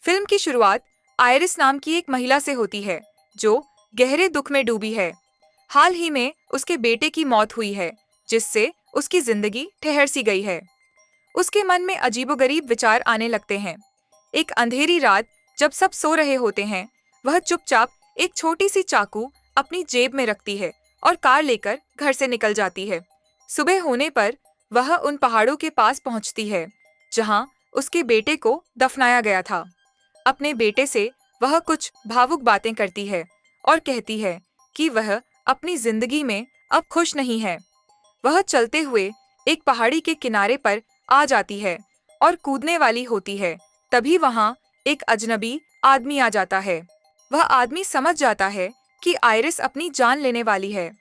Film की शुरुआत iris नाम की एक महिला से होती है जो गहरे दुख में डूबी है। हाल ही में उसके बेटे की मौत हुई है, जिससे उसकी जिंदगी ठहर सी गई है। उसके मन में अजीबोगरीब विचार आने लगते हैं। एक अंधेरी रात जब सब सो रहे होते हैं, वह चुपचाप एक छोटी सी चाकू अपनी जेब में रखती है और कार लेकर घर से निकल जाती है। सुबह होने पर वह उन पहाड़ों के पास पहुंचती है जहां उसके बेटे को दफनाया गया था। अपने बेटे से वह कुछ भावुक बातें करती है और कहती है कि वह अपनी जिंदगी में अब खुश नहीं है। वह चलते हुए एक पहाड़ी के किनारे पर आ जाती है और कूदने वाली होती है। तभी वहां एक अजनबी आदमी आ जाता है। वह आदमी समझ जाता है कि आयरिस अपनी जान लेने वाली है।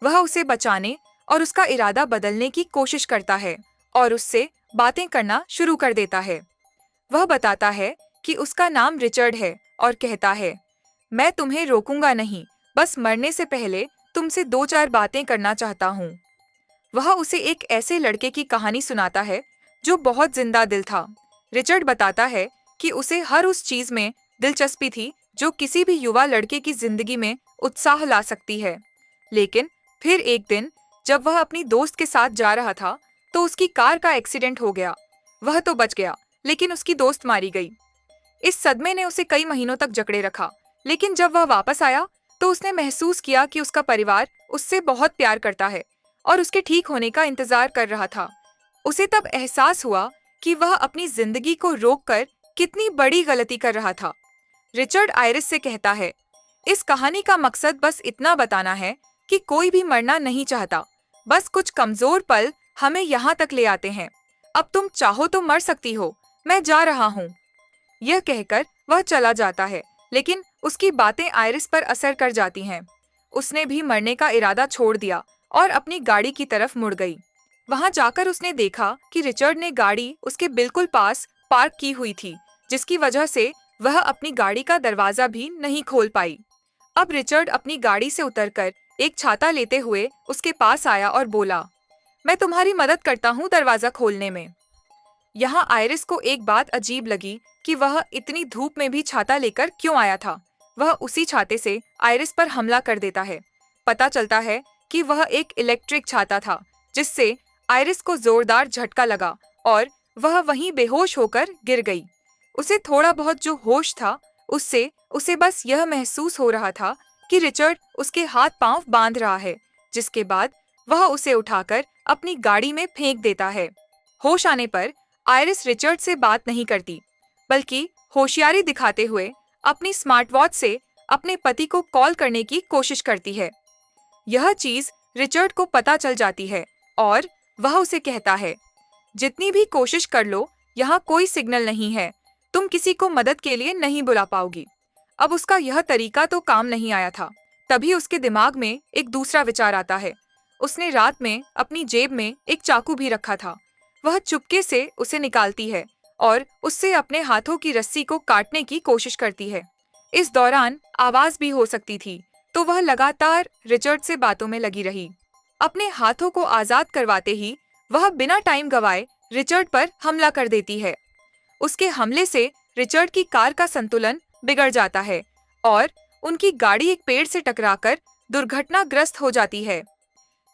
वह उसे बचाने और उसका इरादा बदलने की कोशिश करता है और उससे बातें करना शुरू कर देता है। वह बताता है कि उसका नाम रिचर्ड है और कहता है, मैं तुम्हें रोकूंगा नहीं, बस मरने से पहले तुमसे 2-4 बातें करना चाहता हूँ। वह उसे एक ऐसे लड़के की कहानी सुनाता है जो बहुत जिंदा दिल था। रिचर्ड बताता है कि उसे हर उस चीज में दिलचस्पी थी जो किसी भी युवा लड़के की जिंदगी में उत्साह ला सकती है। लेकिन फिर एक दिन जब वह अपनी दोस्त के साथ जा रहा था तो उसकी कार का एक्सीडेंट हो गया। वह तो बच गया, लेकिन उसकी दोस्त मारी गई। इस सदमे ने उसे कई महीनों तक जकड़े रखा, लेकिन जब वह वापस आया तो उसने महसूस किया कि उसका परिवार उससे बहुत प्यार करता है और उसके ठीक होने का इंतजार कर रहा था। उसे तब एहसास हुआ कि वह अपनी जिंदगी को रोककर कितनी बड़ी गलती कर रहा था। रिचर्ड आयरिस से कहता है, इस कहानी का मकसद बस इतना बताना है कि कोई भी मरना नहीं चाहता, बस कुछ कमजोर पल हमें यहाँ तक ले आते हैं। अब तुम चाहो तो मर सकती हो, मैं जा रहा हूँ। यह कहकर वह चला जाता है, लेकिन उसकी बातें आयरिस पर असर कर जाती हैं। उसने भी मरने का इरादा छोड़ दिया और अपनी गाड़ी की तरफ मुड़ गई। वहां जाकर उसने देखा कि रिचर्ड ने गाड़ी उसके बिल्कुल पास पार्क की हुई थी, जिसकी वजह से वह अपनी गाड़ी का दरवाजा भी नहीं खोल पाई। अब रिचर्ड अपनी गाड़ी से उतरकर एक छाता लेते हुए उसके पास आया और बोला, मैं तुम्हारी मदद करता हूँ दरवाजा खोलने में। यहाँ आयरिस को एक बात अजीब लगी कि वह इतनी धूप में भी छाता लेकर क्यों आया था। वह उसी छाते से आयरिस पर हमला कर देता है। पता चलता है कि वह एक इलेक्ट्रिक छाता था, जिससे आयरिस को जोरदार झटका लगा और वह वहीं बेहोश होकर गिर गई। उसे थोड़ा बहुत जो होश था उससे उसे बस यह महसूस हो रहा था कि रिचर्ड उसके हाथ पांव बांध रहा है, जिसके बाद वह उसे उठाकर अपनी गाड़ी में फेंक देता है। होश आने पर आयरिस रिचर्ड से बात नहीं करती, बल्कि होशियारी दिखाते हुए अपनी स्मार्ट वॉच से अपने पति को कॉल करने की कोशिश करती है। यह चीज रिचर्ड को पता चल जाती है और वह उसे कहता है, जितनी भी कोशिश कर लो, यहाँ कोई सिग्नल नहीं है, तुम किसी को मदद के लिए नहीं बुला पाओगी। अब उसका यह तरीका तो काम नहीं आया था। तभी उसके दिमाग में एक दूसरा विचार आता है। उसने रात में अपनी जेब में एक चाकू भी रखा था। वह चुपके से उसे निकालती है और उससे अपने हाथों की रस्सी को काटने की कोशिश करती है। इस दौरान आवाज भी हो सकती थी, तो वह लगातार रिचर्ड से बातों में लगी रही। अपने हाथों को आजाद करवाते ही वह बिना टाइम गवाए रिचर्ड पर हमला कर देती है। उसके हमले से रिचर्ड की कार का संतुलन बिगड़ जाता है और उनकी गाड़ी एक पेड़ से टकराकर दुर्घटनाग्रस्त हो जाती है।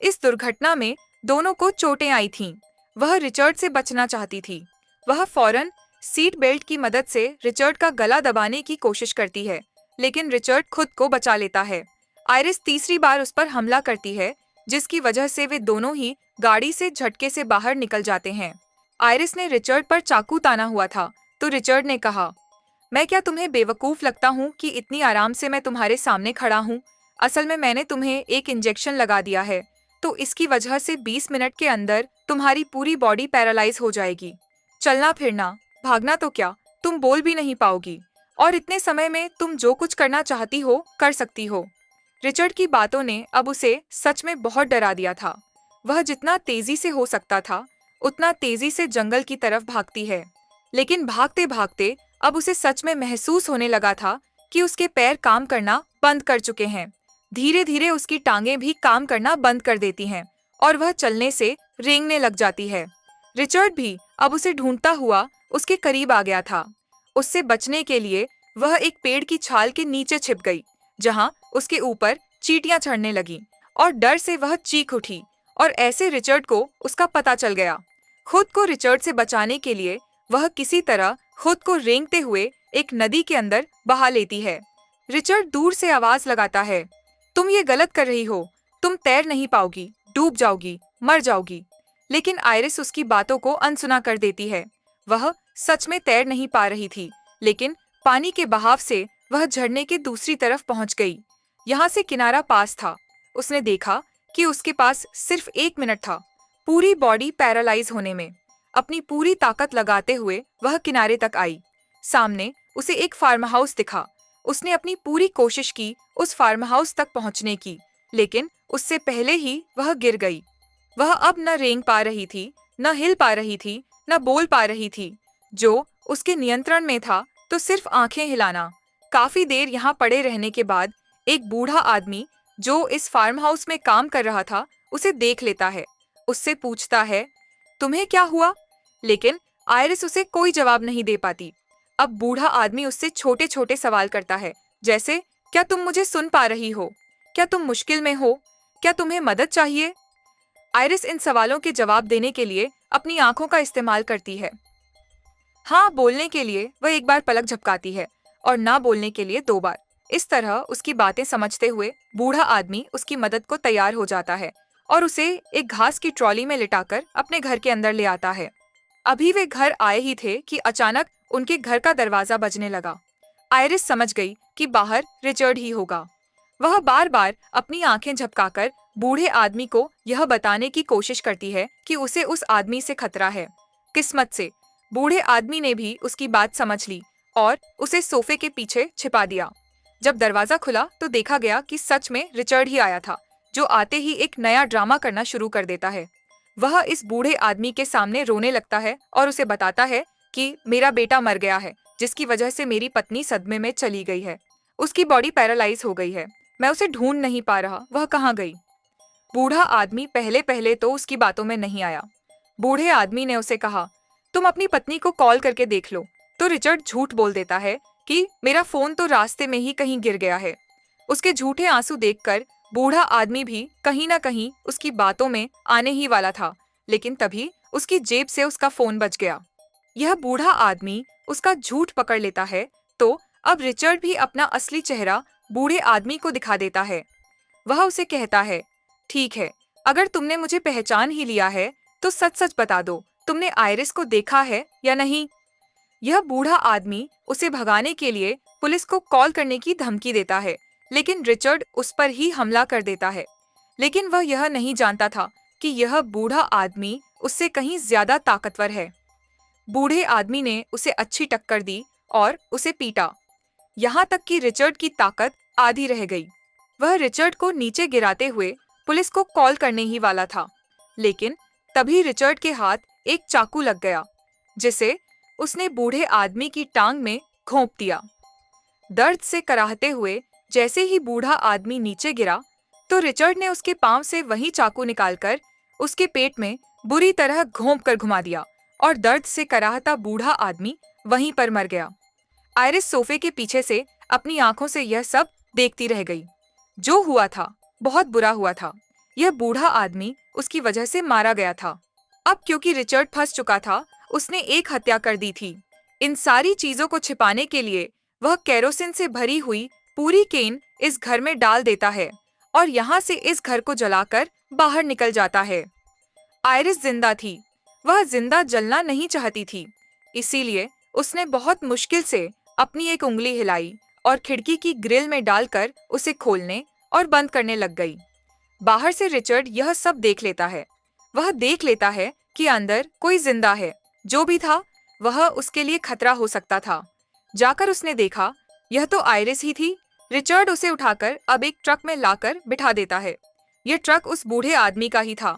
इस दुर्घटना में दोनों को चोटें आई थीं। वह रिचर्ड से बचना चाहती थी। वह फौरन सीट बेल्ट की मदद से रिचर्ड का गला दबाने की कोशिश करती है, लेकिन रिचर्ड खुद को बचा लेता है। आयरिस तीसरी बार उस पर हमला करती है, जिसकी वजह से वे दोनों ही गाड़ी से झटके से बाहर निकल जाते हैं। आयरिस ने रिचर्ड पर चाकू ताना हुआ था, तो रिचर्ड ने कहा, मैं क्या तुम्हें बेवकूफ लगता हूँ कि इतनी आराम से मैं तुम्हारे सामने खड़ा हूँ? असल में मैंने तुम्हें एक इंजेक्शन लगा दिया है, तो इसकी वजह से 20 मिनट के अंदर तुम्हारी पूरी बॉडी पैरालाइज हो जाएगी। चलना फिरना, भागना तो क्या, तुम बोल भी नहीं पाओगी, और इतने समय में तुम जो कुछ करना चाहती हो कर सकती हो। रिचर्ड की बातों ने अब उसे सच में बहुत डरा दिया था। वह जितना तेजी से हो सकता था उतना तेजी से जंगल की तरफ भागती है, लेकिन भागते भागते अब उसे सच में महसूस होने लगा था कि उसके पैर काम करना बंद कर चुके हैं। धीरे धीरे उसकी टांगें भी काम करना बंद कर देती हैं और वह चलने से रेंगने लग जाती है। रिचर्ड भी अब उसे ढूंढता हुआ उसके करीब आ गया था। उससे बचने के लिए वह एक पेड़ की छाल के नीचे छिप गई, जहां उसके ऊपर चींटियां चढ़ने लगीं और डर से वह चीख उठी और ऐसे रिचर्ड को उसका पता चल गया। खुद को रिचर्ड से बचाने के लिए वह किसी तरह खुद को रेंगते हुए एक नदी के अंदर बहा लेती है। रिचर्ड दूर से आवाज लगाता है, तुम ये गलत कर रही हो, तुम तैर नहीं पाओगी, डूब जाओगी, मर जाओगी। लेकिन आयरिस उसकी बातों को अनसुना कर देती है। वह सच में तैर नहीं पा रही थी, लेकिन पानी के बहाव से वह झरने के दूसरी तरफ पहुंच गई। यहाँ से किनारा पास था। उसने देखा कि उसके पास सिर्फ 1 मिनट था पूरी बॉडी पैरालाइज होने में। अपनी पूरी ताकत लगाते हुए वह किनारे तक आई। सामने उसे एक फार्म हाउस दिखा। उसने अपनी पूरी कोशिश की उस फार्म हाउस तक पहुंचने की, लेकिन उससे पहले ही वह गिर गई। वह अब न रेंग पा रही थी, न हिल पा रही थी, न बोल पा रही थी। जो उसके नियंत्रण में था तो सिर्फ आंखें हिलाना। काफी देर यहाँ पड़े रहने के बाद एक बूढ़ा आदमी जो इस फार्म हाउस में काम कर रहा था उसे देख लेता है। उससे पूछता है, तुम्हें क्या हुआ? लेकिन आयरिस उसे कोई जवाब नहीं दे पाती। अब बूढ़ा आदमी उससे छोटे छोटे सवाल करता है, जैसे, क्या तुम मुझे सुन पा रही हो? क्या तुम मुश्किल में हो? क्या तुम्हें मदद चाहिए? आयरिस इन सवालों के जवाब देने के लिए अपनी आंखों का इस्तेमाल करती है। हाँ बोलने के लिए वह एक बार पलक झपकाती है और ना बोलने के लिए 2 बार। इस तरह उसकी बातें समझते हुए बूढ़ा आदमी उसकी मदद को तैयार हो जाता है और उसे एक घास की ट्रॉली में लिटाकर अपने घर के अंदर ले आता है। अभी वे घर आए ही थे कि अचानक उनके घर का दरवाजा बजने लगा। आयरिस समझ गई कि बाहर रिचर्ड ही होगा। वह बार बार अपनी आंखें झपकाकर बूढ़े आदमी को यह बताने की कोशिश करती है कि उसे उस आदमी से खतरा है। किस्मत से बूढ़े आदमी ने भी उसकी बात समझ ली और उसे सोफे के पीछे छिपा दिया। जब दरवाजा खुला तो देखा गया कि सच में रिचर्ड ही आया था, जो आते ही एक नया ड्रामा करना शुरू कर देता है। वह इस बूढ़े आदमी के सामने रोने लगता है और उसे बताता है कि मेरा बेटा मर गया है, जिसकी वजह से मेरी पत्नी सदमे में चली गई है। उसकी बॉडी पैरालाइज हो गई है। मैं उसे ढूंढ नहीं पा रहा, वह कहाँ गई? बूढ़ा आदमी पहले पहले तो उसकी बातों में नहीं आया। बूढ़े आदमी ने उसे कहा, तुम अपनी पत्नी को कॉल करके देख लो। तो रिचर्ड झूठ बोल देता है कि मेरा फोन तो रास्ते में ही कहीं गिर गया है। उसके झूठे आंसू देखकर बूढ़ा आदमी भी कहीं ना कहीं उसकी बातों में आने ही वाला था, लेकिन तभी उसकी जेब से उसका फोन बच गया। यह बूढ़ा आदमी उसका झूठ पकड़ लेता है, तो अब रिचर्ड भी अपना असली चेहरा बूढ़े आदमी को दिखा देता है। वह उसे कहता है, ठीक है, अगर तुमने मुझे पहचान ही लिया है तो सच सच बता दो, तुमने आयरिस को देखा है या नहीं? यह बूढ़ा आदमी उसे भगाने के लिए पुलिस को कॉल करने की धमकी देता है, लेकिन रिचर्ड उस पर ही हमला कर देता है। लेकिन वह यह नहीं जानता था कि यह बूढ़ा आदमी उससे कहीं ज्यादा ताकतवर है। बूढ़े आदमी ने उसे अच्छी टक्कर दी और उसे पीटा, यहाँ तक कि रिचर्ड की ताकत आधी रह गई। वह रिचर्ड को नीचे गिराते हुए पुलिस को कॉल करने ही वाला था, लेकिन तभी रिचर्ड के हाथ एक चाकू लग गया, जिसे उसने बूढ़े आदमी की टांग में घोंप दिया। दर्द से कराहते हुए जैसे ही बूढ़ा आदमी नीचे गिरा, तो रिचर्ड ने उसके पांव से वही चाकू निकालकर उसके पेट में बुरी तरह घोंप कर घुमा दिया और दर्द से कराहता बूढ़ा आदमी वहीं पर मर गया। आयरिस सोफे के पीछे से अपनी आंखों से यह सब देखती रह गई। जो हुआ था बहुत बुरा हुआ था। यह बूढ़ा आदमी उसकी वजह से मारा गया था। अब क्योंकि रिचर्ड फंस चुका था, उसने एक हत्या कर दी थी। इन सारी चीजों को छिपाने के लिए वह केरोसिन से भरी हुई पूरी केन इस घर में डाल देता है और यहाँ से इस घर को जलाकर बाहर निकल जाता है। आयरिस जिंदा थी। वह जिंदा जलना नहीं चाहती थी, इसीलिए उसने बहुत मुश्किल से अपनी एक उंगली हिलाई और खिड़की की ग्रिल में डालकर उसे खोलने और बंद करने लग गई। बाहर से रिचर्ड यह सब देख लेता है। वह देख लेता है कि अंदर कोई जिंदा है। जो भी था वह उसके लिए खतरा हो सकता था। जाकर उसने देखा, यह तो आयरिस ही थी। रिचर्ड उसे उठाकर अब एक ट्रक में लाकर बिठा देता है। यह ट्रक उस बूढ़े आदमी का ही था।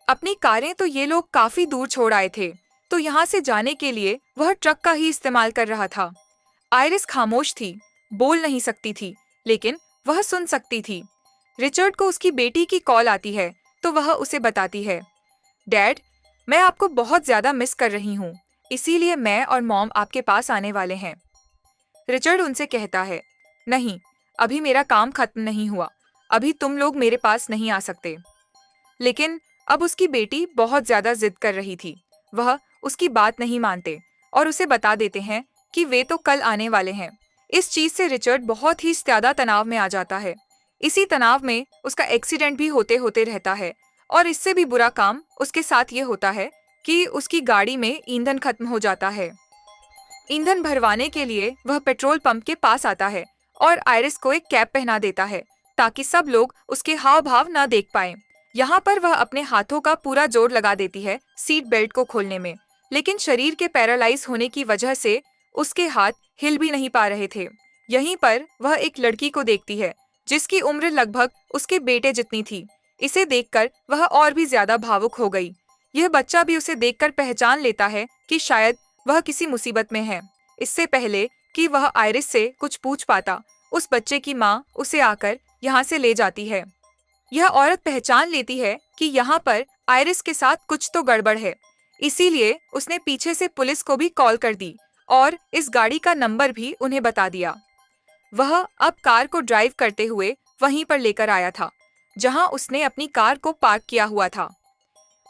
अपनी कारें तो ये लोग काफी दूर छोड़ आए थे, तो यहाँ से जाने के लिए वह ट्रक का ही इस्तेमाल कर रहा था। आयरिस खामोश थी, बोल नहीं सकती थी, लेकिन वह सुन सकती थी। रिचर्ड को उसकी बेटी की कॉल आती है, तो वह उसे बताती है, डैड, मैं आपको बहुत ज्यादा मिस कर रही हूँ। इसीलिए मैं और मॉम आपके पास आने वाले हैं। रिचर्ड उनसे कहता है, नहीं, अभी मेरा काम खत्म नहीं हुआ, अभी तुम लोग मेरे पास नहीं आ सकते। लेकिन अब उसकी बेटी बहुत ज्यादा जिद कर रही थी। वह उसकी बात नहीं मानते और उसे बता देते हैं कि वे तो कल आने वाले हैं। इस चीज से रिचर्ड बहुत ही ज्यादा तनाव में आ जाता है। इसी तनाव में उसका एक्सीडेंट भी होते होते रहता है और इससे भी बुरा काम उसके साथ ये होता है कि उसकी गाड़ी में ईंधन खत्म हो जाता है। ईंधन भरवाने के लिए वह पेट्रोल पंप के पास आता है और आयरिस को एक कैप पहना देता है ताकि सब लोग उसके हाव भाव न देख पाएं। यहाँ पर वह अपने हाथों का पूरा जोर लगा देती है सीट बेल्ट को खोलने में, लेकिन शरीर के पैरालाइज होने की वजह से उसके हाथ हिल भी नहीं पा रहे थे। यहीं पर वह एक लड़की को देखती है जिसकी उम्र लगभग उसके बेटे जितनी थी। इसे देखकर वह और भी ज्यादा भावुक हो गई। यह बच्चा भी उसे देखकर पहचान लेता है कि शायद वह किसी मुसीबत में है। इससे पहले कि वह आयरिस से कुछ पूछ पाता, उस बच्चे की माँ उसे आकर यहाँ से ले जाती है। यह औरत पहचान लेती है कि यहाँ पर आयरिस के साथ कुछ तो गड़बड़ है, इसीलिए उसने पीछे से पुलिस को भी कॉल कर दी और इस गाड़ी का नंबर भी उन्हें बता दिया। वह अब कार को ड्राइव करते हुए वहीं पर लेकर आया था जहां उसने अपनी कार को पार्क किया हुआ था।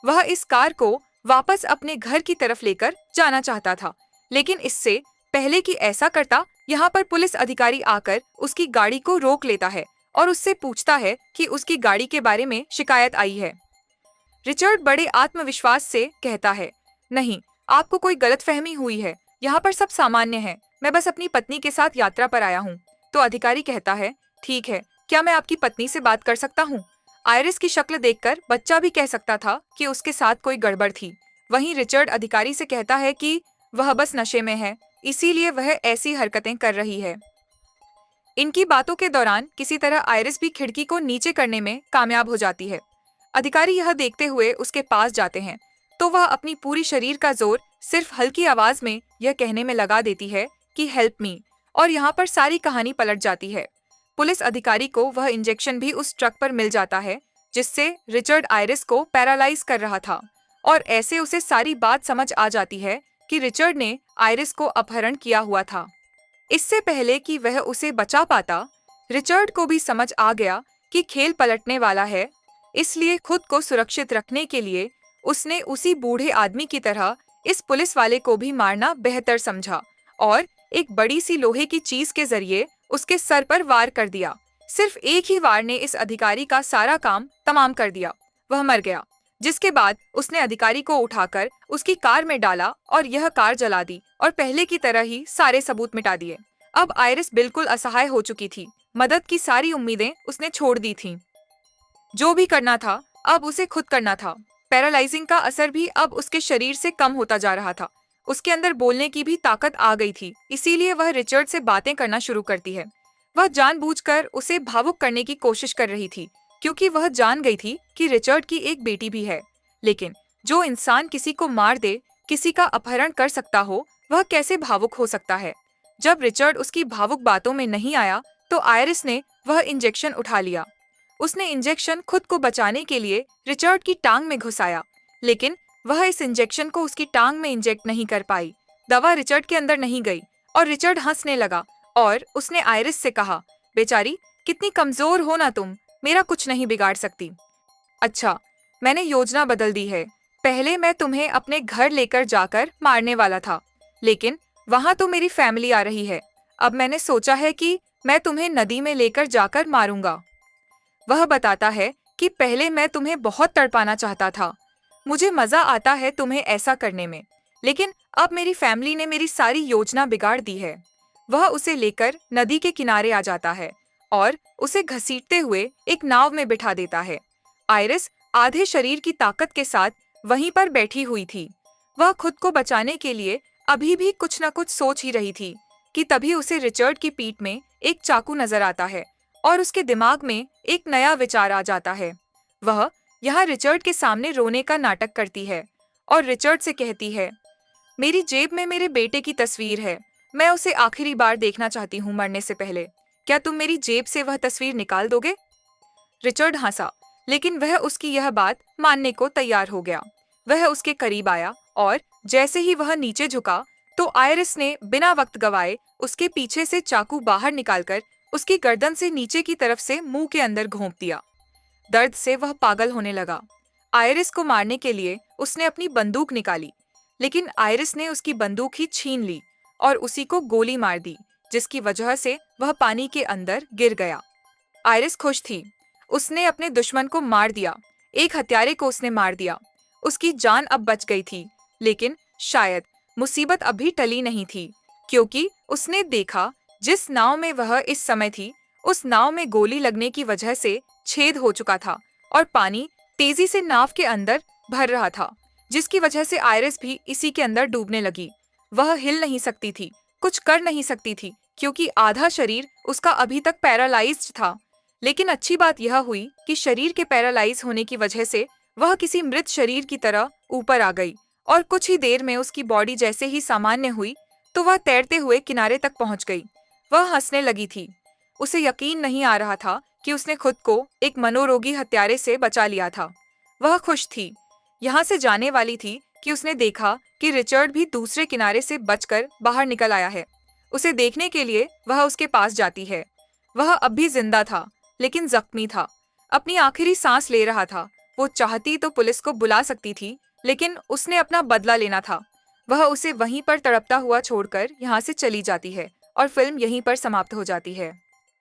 वह इस कार को वापस अपने घर की तरफ लेकर जाना चाहता था, लेकिन इससे पहले कि ऐसा करता, यहाँ पर पुलिस अधिकारी आकर उसकी गाड़ी को रोक लेता है और उससे पूछता है कि उसकी गाड़ी के बारे में शिकायत आई है। रिचर्ड बड़े आत्मविश्वास से कहता है, नहीं, आपको कोई गलतफहमी हुई है, यहाँ पर सब सामान्य है, मैं बस अपनी पत्नी के साथ यात्रा पर आया हूँ। तो अधिकारी कहता है, ठीक है, क्या मैं आपकी पत्नी से बात कर सकता हूँ? आयरिस की शक्ल देखकर बच्चा भी कह सकता था कि उसके साथ कोई गड़बड़ थी। वहीं रिचर्ड अधिकारी से कहता है कि वह बस नशे में है, इसीलिए वह ऐसी हरकतें कर रही है। इनकी बातों के दौरान किसी तरह आयरिस भी खिड़की को नीचे करने में कामयाब हो जाती है। अधिकारी यह देखते हुए उसके पास जाते हैं तो वह अपनी पूरी शरीर का जोर सिर्फ हल्की आवाज में यह कहने में लगा देती है कि हेल्प मी, और यहाँ पर सारी कहानी पलट जाती है। पुलिस अधिकारी को वह इंजेक्शन भी उस ट्रक पर मिल जाता है जिससे रिचर्ड आयरिस को पैरालाइज कर रहा था, और ऐसे उसे सारी बात समझ आ जाती है कि रिचर्ड ने आयरिस को अपहरण किया हुआ था। इससे पहले कि वह उसे बचा पाता, रिचर्ड को भी समझ आ गया कि खेल पलटने वाला है, इसलिए खुद को सुरक्षित रखने के लिए उसने उसी बूढ़े आदमी की तरह इस पुलिस वाले को भी मारना बेहतर समझा और एक बड़ी सी लोहे की चीज के जरिए उसके सर पर वार कर दिया। सिर्फ एक ही वार ने इस अधिकारी का सारा काम तमाम कर दिया। वह मर गया, जिसके बाद उसने अधिकारी को उठाकर उसकी कार में डाला और यह कार जला दी और पहले की तरह ही सारे सबूत मिटा दिए। अब आयरिस बिल्कुल असहाय हो चुकी थी। मदद की सारी उम्मीदें उसने छोड़ दी थीं। जो भी करना था अब उसे खुद करना था। पैरालाइजिंग का असर भी अब उसके शरीर से कम होता जा रहा था। उसके अंदर बोलने की भी ताकत आ गई थी, इसीलिए वह रिचर्ड से बातें करना शुरू करती है। वह जानबूझकर उसे भावुक करने की कोशिश कर रही थी, क्योंकि वह जान गई थी कि रिचर्ड की एक बेटी भी है। लेकिन जो इंसान किसी को मार दे, किसी का अपहरण कर सकता हो, वह कैसे भावुक हो सकता है? जब रिचर्ड उसकी भावुक बातों में नहीं आया तो आयरिस ने वह इंजेक्शन उठा लिया। उसने इंजेक्शन खुद को बचाने के लिए रिचर्ड की टांग में घुसाया, लेकिन वह इस इंजेक्शन को उसकी टांग में इंजेक्ट नहीं कर पाई। दवा रिचर्ड के अंदर नहीं गई और रिचर्ड हंसने लगा और उसने आयरिस से कहा, बेचारी, कितनी कमजोर हो ना तुम, मेरा कुछ नहीं बिगाड़ सकती। अच्छा, मैंने योजना बदल दी है। पहले मैं तुम्हें अपने घर लेकर जाकर मारने वाला था, लेकिन वहाँ तो मेरी फैमिली आ रही है। अब मैंने सोचा है कि मैं तुम्हें नदी में लेकर जाकर मारूंगा। वह बताता है कि पहले मैं तुम्हें बहुत तड़पाना चाहता था, मुझे मजा आता है तुम्हें ऐसा करने में, लेकिन अब मेरी फैमिली ने मेरी सारी योजना बिगाड़ दी है। वह उसे लेकर नदी के किनारे आ जाता है और उसे घसीटते हुए एक नाव में बिठा देता है। आयरिस आधे शरीर की ताकत के साथ वहीं पर बैठी हुई थी। वह खुद को बचाने के लिए अभी भी कुछ न कुछ सोच ही रही थी कि तभी उसे रिचर्ड की पीठ में एक चाकू नजर आता है और उसके दिमाग में एक नया विचार आ जाता है। वह यहाँ रिचर्ड के सामने रोने का नाटक करती है और रिचर्ड से कहती है, मेरी जेब में मेरे बेटे की तस्वीर है, मैं उसे आखिरी बार देखना चाहती हूँ मरने से पहले। क्या तुम मेरी जेब से वह तस्वीर निकाल दोगे? रिचर्ड हंसा, लेकिन वह उसकी यह बात मानने को तैयार हो गया। वह उसके करीब आया और जैसे ही वह नीचे झुका तो आयरिस ने बिना वक्त गवाए उसके पीछे से चाकू बाहर निकालकर उसकी गर्दन से नीचे की तरफ से मुंह के अंदर घोंप दिया। दर्द से वह पागल होने लगा। आयरिस को मारने के लिए उसने अपनी बंदूक निकाली, लेकिन आयरिस ने उसकी बंदूक ही छीन ली और उसी को गोली मार दी, जिसकी वजह से वह पानी के अंदर गिर गया। आयरिस खुश थी। उसने अपने दुश्मन को मार दिया, एक हत्यारे को उसने मार दिया। उसकी जान अब बच गई थी, लेकिन शायद मुसीबत अभी टली नहीं थी, क्योंकि उसने देखा जिस नाव में वह इस समय थी, उस नाव में गोली लगने की वजह से छेद हो चुका था और पानी तेजी से नाव के अंदर भर रहा था, जिसकी वजह से आयरिस भी इसी के अंदर डूबने लगी। वह हिल नहीं सकती थी, कुछ कर नहीं सकती थी, क्योंकि आधा शरीर उसका अभी तक पैरालाइज्ड था। लेकिन अच्छी बात यह हुई कि शरीर के पैरालाइज होने की वजह से वह किसी मृत शरीर की तरह ऊपर आ गई और कुछ ही देर में उसकी बॉडी जैसे ही सामान्य हुई तो वह तैरते हुए किनारे तक पहुंच गई। वह हंसने लगी थी। उसे यकीन नहीं आ रहा था कि उसने खुद को एक मनोरोगी हत्यारे से बचा लिया था। वह खुश थी, यहाँ से जाने वाली थी कि उसने देखा कि रिचर्ड भी दूसरे किनारे से बचकर बाहर निकल आया है। उसे देखने के लिए वह उसके पास जाती है। वह अब भी जिंदा था, लेकिन जख्मी था, अपनी आखिरी सांस ले रहा था। वो चाहती तो पुलिस को बुला सकती थी, लेकिन उसने अपना बदला लेना था। वह उसे वहीं पर तड़पता हुआ छोड़कर यहाँ से चली जाती है और फिल्म यहीं पर समाप्त हो जाती है।